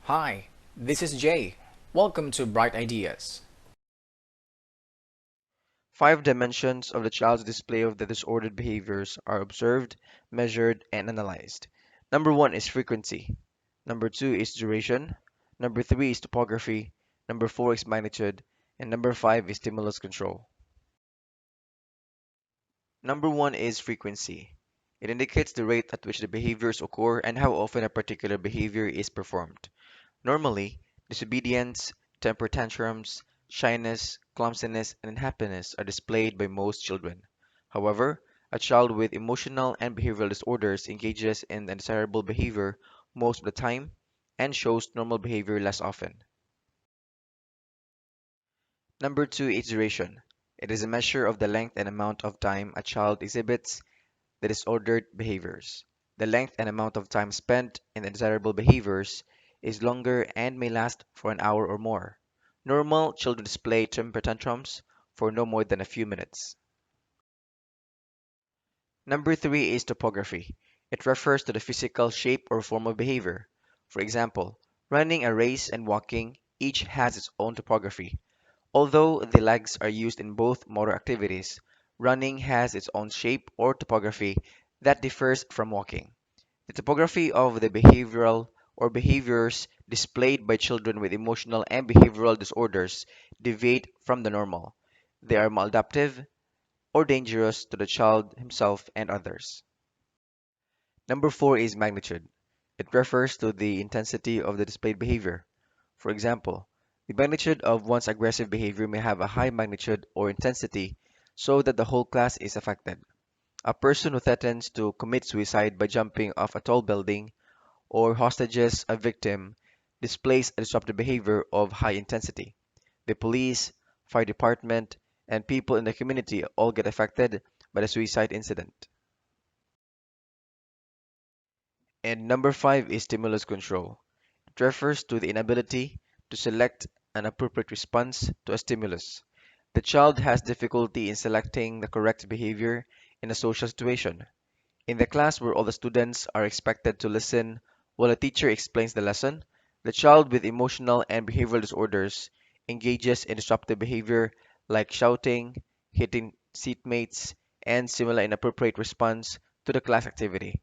Hi, this is Jay. Welcome to Bright Ideas. Five dimensions of the child's display of the disordered behaviors are observed, measured, and analyzed. Number one is frequency. Number two is duration. Number three is topography. Number four is magnitude. And number five is stimulus control. Number one is frequency. It indicates the rate at which the behaviors occur and how often a particular behavior is performed. Normally, disobedience, temper tantrums, shyness, clumsiness, and unhappiness are displayed by most children. However, a child with emotional and behavioral disorders engages in undesirable behavior most of the time and shows normal behavior less often. Number two is duration. It is a measure of the length and amount of time a child exhibits the disordered behaviors. The length and amount of time spent in the desirable behaviors is longer and may last for an hour or more. Normal children display temper tantrums for no more than a few minutes. Number three is topography. It refers to the physical shape or form of behavior. For example, running a race and walking each has its own topography. Although the legs are used in both motor activities, running has its own shape or topography that differs from walking. The topography of the behavioral or behaviors displayed by children with emotional and behavioral disorders deviate from the normal. They are maladaptive or dangerous to the child himself and others. Number four is magnitude. It refers to the intensity of the displayed behavior. For example, the magnitude of one's aggressive behavior may have a high magnitude or intensity so that the whole class is affected. A person who threatens to commit suicide by jumping off a tall building or hostages a victim displays a disruptive behavior of high intensity. The police, fire department, and people in the community all get affected by the suicide incident. And number five is stimulus control. It refers to the inability to select an appropriate response to a stimulus. The child has difficulty in selecting the correct behavior in a social situation. In the class where all the students are expected to listen while a teacher explains the lesson, the child with emotional and behavioral disorders engages in disruptive behavior like shouting, hitting seatmates, and similar inappropriate response to the class activity.